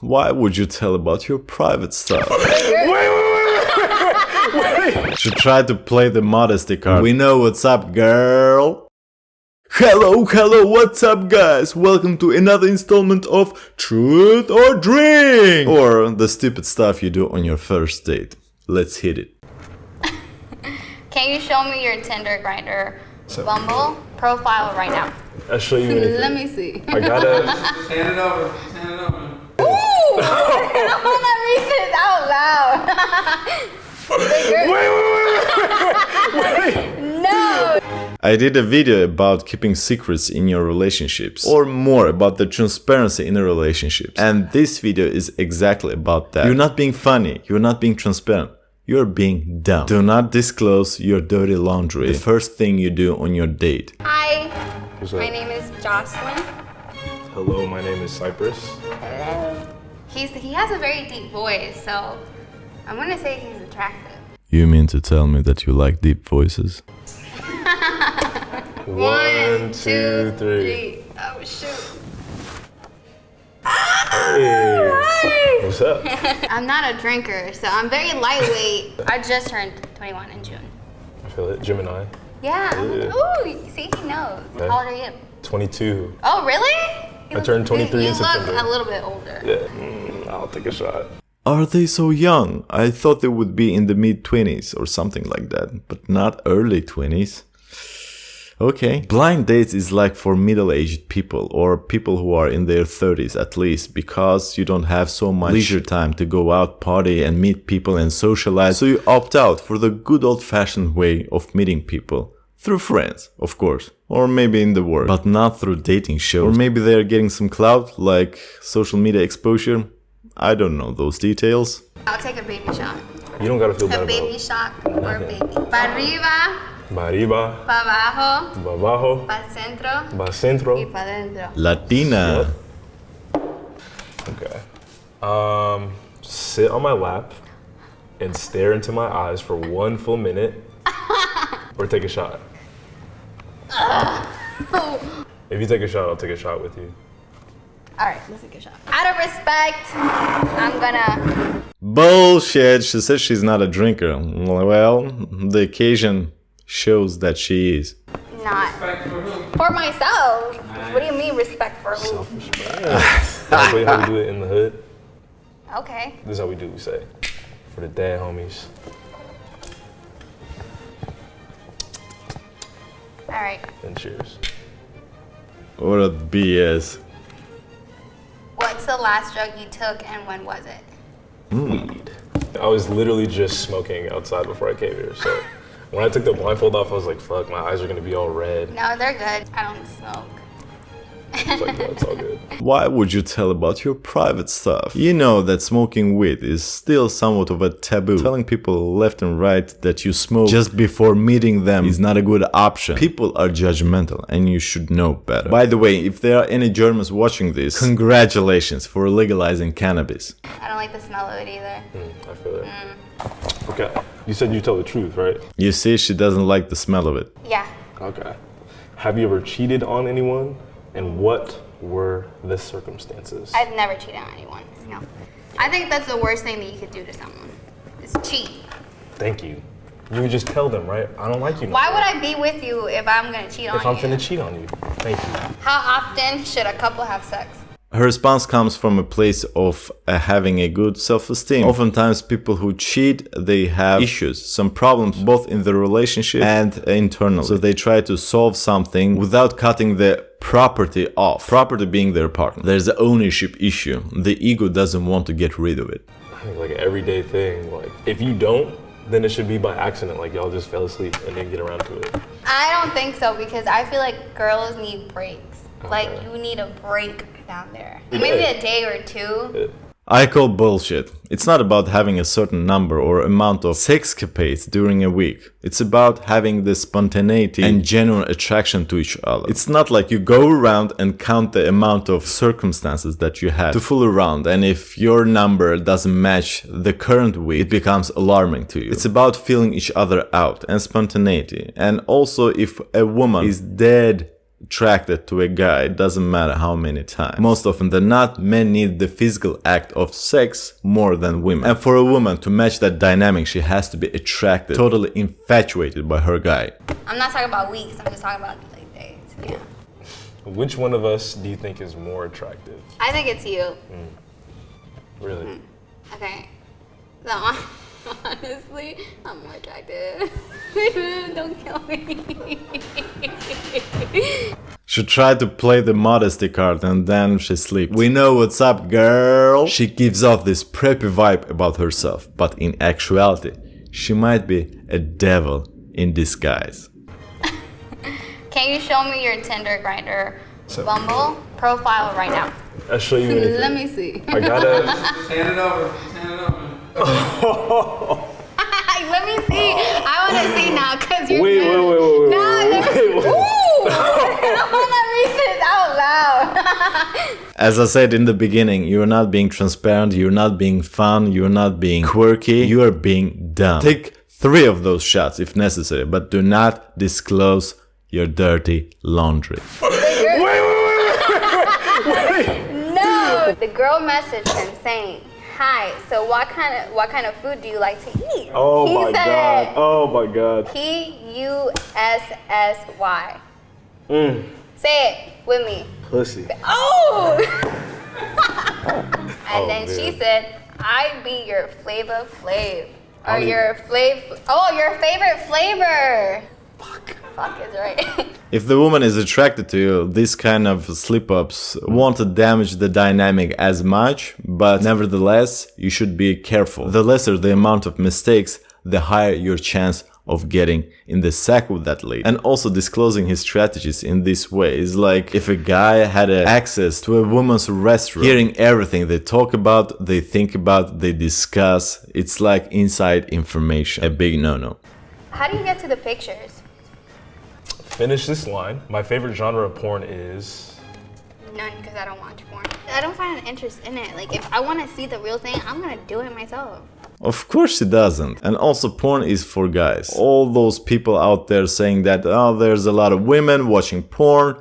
Why would you tell about your private stuff? Wait. She tried to play the modesty card. We know what's up, girl. Hello, what's up, guys? Welcome to another installment of Truth or Drink! Or the stupid stuff you do on your first date. Let's hit it. Can you show me your Tinder, Grindr, Bumble profile right now? I'll show you anything. Let me see. I gotta... Hand it over. Ooh! I want to read this out loud. Wait. No! I did a video about keeping secrets in your relationships, or more about the transparency in a relationship. And this video is exactly about that. You're not being funny, you're not being transparent, you're being dumb. Do not disclose your dirty laundry the first thing you do on your date. Hi, my name is Jocelyn. Hello, my name is Cypress. He has a very deep voice, so I'm gonna say he's attractive. You mean to tell me that you like deep voices? 1, 2, 3. Oh shoot. Hey. Hi. What's up? I'm not a drinker, so I'm very lightweight. I just turned 21 in June. I feel it. Gemini. Yeah. Yeah. Ooh, see, he knows. Okay. How old are you? 22. Oh, really? I turned 23 you in September. You look a little bit older. Yeah. I'll take a shot. Are they so young? I thought they would be in the mid-20s or something like that, but not early 20s. Okay. Blind dates is like for middle-aged people or people who are in their 30s at least, because you don't have so much leisure time to go out, party and meet people and socialize, so you opt out for the good old-fashioned way of meeting people. Through friends, of course, or maybe in the work, but not through dating shows. Or maybe they're getting some clout, like social media exposure. I don't know those details. I'll take a baby shot. You don't gotta feel bad A about baby it. shot or a baby. Pa arriba, Arriba, pa abajo, pa abajo, pa centro pa centro. y pa dentro. Latina. Okay. Sit on my lap and stare into my eyes for 1 full minute, or take a shot. If you take a shot, I'll take a shot with you. All right, let's take a shot. Out of respect, I'm gonna... Bullshit, she says she's not a drinker. Well, the occasion shows that she is. Not. Respect for who? For myself. What do you mean respect for who? That's how we do it in the hood. Okay. This is how we do, we say. For the dad homies. All right. And cheers. What a BS. What's the last drug you took and when was it? Weed. I was literally just smoking outside before I came here, so when I took the blindfold off, I was like, fuck, my eyes are gonna be all red. No, they're good. I don't smoke. It's like, no, it's all good. Why would you tell about your private stuff? You know that smoking weed is still somewhat of a taboo. Telling people left and right that you smoke just before meeting them is not a good option. People are judgmental and you should know better. By the way, if there are any Germans watching this, congratulations for legalizing cannabis. I don't like the smell of it either. I feel it. Okay, you said you tell the truth, right? You see, she doesn't like the smell of it. Yeah. Okay. Have you ever cheated on anyone? And what were the circumstances? I've never cheated on anyone. No. I think that's the worst thing that you could do to someone. Is cheat. Thank you. You would just tell them, right? I don't like you no Why more. would I be with you if I'm gonna cheat on If I'm you? finna cheat on you. Thank you. How often should a couple have sex? Her response comes from a place of having a good self-esteem. Oftentimes people who cheat, they have issues, some problems both in the relationship and internally. So they try to solve something without cutting the property off. Property being their partner. There's an ownership issue. The ego doesn't want to get rid of it. I think like an everyday thing. Like if you don't, then it should be by accident. Like y'all just fell asleep and didn't get around to it. I don't think so because I feel like girls need breaks. Like Okay. you need a break down there. Maybe a day or two. I call bullshit. It's not about having a certain number or amount of sexcapades during a week. It's about having the spontaneity and genuine attraction to each other. It's not like you go around and count the amount of circumstances that you had to fool around, and if your number doesn't match the current week, it becomes alarming to you. It's about feeling each other out and spontaneity. And also, if a woman is dead attracted to a guy, it doesn't matter how many times. Most often than not, men need the physical act of sex more than women. And for a woman to match that dynamic, she has to be attracted, totally infatuated by her guy. I'm not talking about weeks, I'm just talking about like days. Yeah. Which one of us do you think is more attractive? I think it's you. Really? Okay. No, honestly, I'm more attractive. Don't kill me. She tried to play the modesty card and then she sleeps. We know what's up, girl. She gives off this preppy vibe about herself, but in actuality, she might be a devil in disguise. Can you show me your Tinder, Grindr, Bumble profile right now? I'll show you anything. Let me see. I gotta. Hand it over. Hand it over. Let me see. I want to see now because you're Wait. No, I don't want to read this out loud. As I said in the beginning, you're not being transparent, you're not being fun, you're not being quirky, you are being dumb. Take 3 of those shots if necessary, but do not disclose your dirty laundry. No. The girl messaged him saying, "Hi. So what kind of food do you like to eat?" Oh He my said, god. Oh my god. P-U-S-S-Y. Say it with me. Pussy. Oh! And then man. she said, "I'd be your Flavor Flav." Or I mean- your your favorite flavor. Fuck is right. If the woman is attracted to you, these kind of slip-ups won't damage the dynamic as much, but nevertheless, you should be careful. The lesser the amount of mistakes, the higher your chance of getting in the sack with that lady. And also disclosing his strategies in this way is like if a guy had access to a woman's restroom, hearing everything they talk about, they think about, they discuss, it's like inside information. A big no-no. How do you get to the pictures? Finish this line. My favorite genre of porn is. None, because I don't watch porn. I don't find an interest in it. Like, if I want to see the real thing, I'm gonna do it myself. Of course it doesn't. And also porn is for guys. All those people out there saying that, oh, there's a lot of women watching porn.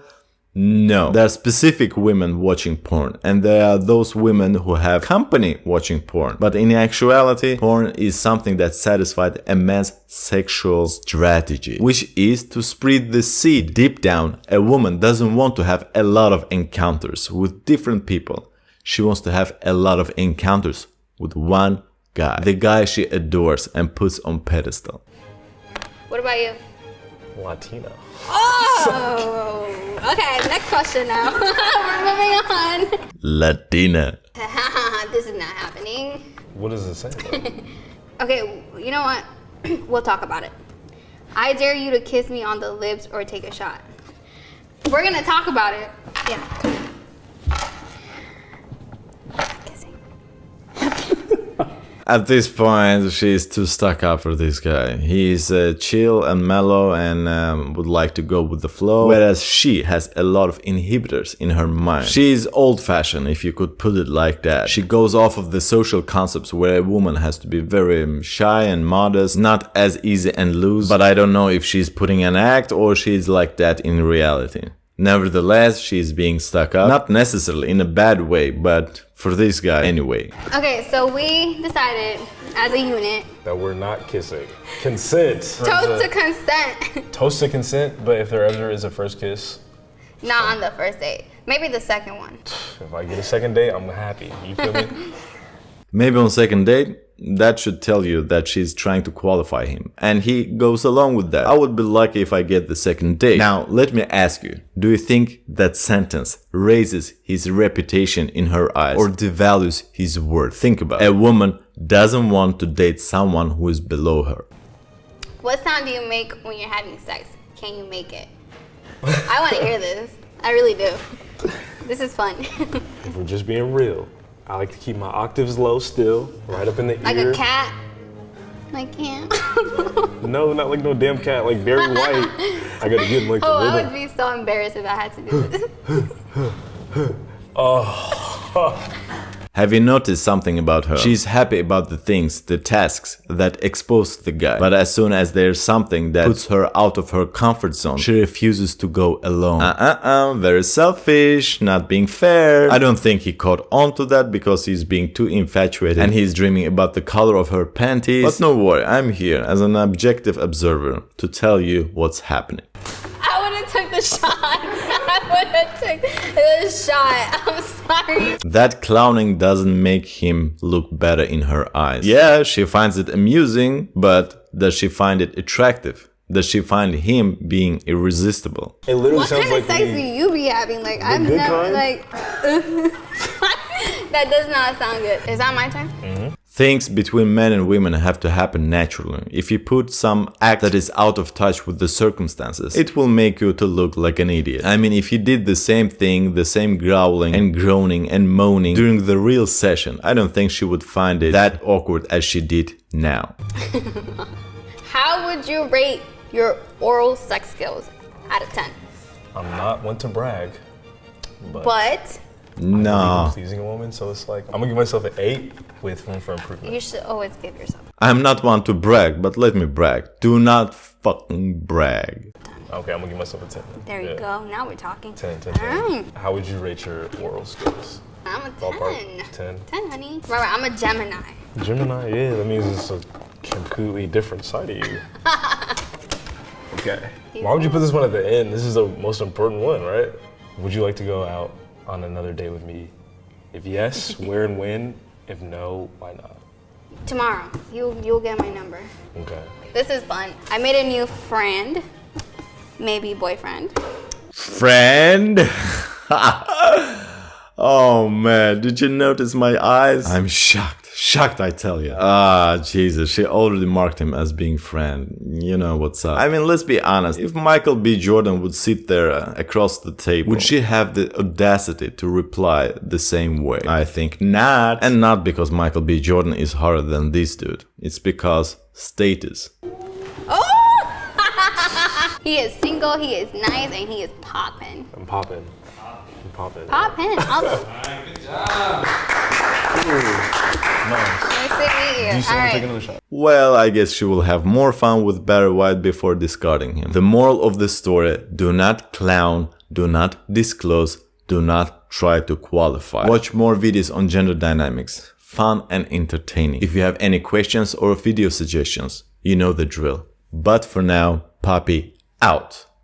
No, there are specific women watching porn, and there are those women who have company watching porn. But in actuality, porn is something that satisfies a man's sexual strategy, which is to spread the seed. Deep down, a woman doesn't want to have a lot of encounters with different people. She wants to have a lot of encounters with one guy, the guy she adores and puts on pedestal. What about you? Latina. Oh! Okay, next question now. We're moving on. Latina. This is not happening. What does it say though? Okay, you know what? We'll talk about it. I dare you to kiss me on the lips or take a shot. We're gonna talk about it. Yeah. Kissing. At this point, she's too stuck up for this guy. He's chill and mellow and would like to go with the flow, whereas she has a lot of inhibitors in her mind. She's old-fashioned, if you could put it like that. She goes off of the social concepts where a woman has to be very shy and modest, not as easy and loose, but I don't know if she's putting an act or she's like that in reality. Nevertheless, she's being stuck up, not necessarily in a bad way, but for this guy anyway. Okay, so we decided as a unit. That we're not kissing. Consent. Toast to consent. Toast to consent, but if there ever is a first kiss, Not on the first date. Maybe the second one. if I get a second date, I'm happy. You feel me? Maybe on second date, that should tell you that she's trying to qualify him. And he goes along with that. I would be lucky if I get the second date. Now, let me ask you, do you think that sentence raises his reputation in her eyes or devalues his worth? Think about it. A woman doesn't want to date someone who is below her. What sound do you make when you're having sex? Can you make it? I want to hear this. I really do. This is fun. If we're just being real, I like to keep my octaves low still, right up in the Like ear. a cat? I can't. No, not like no damn cat, like Barry White. I gotta get in like the Oh, I rhythm. would be so embarrassed if I had to do this. Have you noticed something about her? She's happy about the things, the tasks that expose the guy. But as soon as there's something that puts her out of her comfort zone, she refuses to go alone. Very selfish, not being fair. I don't think he caught on to that because he's being too infatuated and he's dreaming about the color of her panties. But no worry, I'm here as an objective observer to tell you what's happening. I would have took the shot. I would have took the shot. I'm sorry. That clowning doesn't make him look better in her eyes. Yeah, she finds it amusing, but does she find it attractive? Does she find him being irresistible? It literally What sounds kind of like sex do you be having? Like, I've good never, kind? like, that does not sound good. Is that my turn? Things between men and women have to happen naturally. If you put some act that is out of touch with the circumstances, it will make you to look like an idiot. I mean, if you did the same thing, the same growling and groaning and moaning during the real session, I don't think she would find it that awkward as she did now. How would you rate your oral sex skills out of 10? I'm not one to brag, But No. pleasing a woman, so it's like I'm gonna give myself an 8 with room for improvement. you should always give yourself. I'm not one to brag, but let me brag. Do not fucking brag. Okay, I'm gonna give myself a 10. There you Yeah. go. Now we're talking. 10, 10, 10. Alright. How would you rate your oral skills? I'm a 10. Ballpark? 10. 10, honey. Remember, I'm a Gemini. Gemini, yeah, that means it's a completely different side of you. Okay. Why would you put this one at the end? This is the most important one, right? Would you like to go out on another date with me? If yes, where and when? If no, why not? Tomorrow, you'll get my number. Okay. This is fun. I made a new friend, maybe boyfriend. Friend? Oh man, did you notice my eyes? I'm shocked. Shocked, I tell you. Jesus, she already marked him as being friend. You know what's up. I mean, let's be honest. If Michael B. Jordan would sit there across the table, would she have the audacity to reply the same way? I think not. And not because Michael B. Jordan is harder than this dude. It's because status. Oh! He is single, he is nice, and he is popping. I'm popping. I'm popping. Popping. Good job. Nice. Nice to meet you. Do you still All want to take right. another shot? Well, I guess she will have more fun with Barry White before discarding him. The moral of the story: do not clown, do not disclose, do not try to qualify. Watch more videos on gender dynamics. Fun and entertaining. If you have any questions or video suggestions, you know the drill. But for now, Poppy out.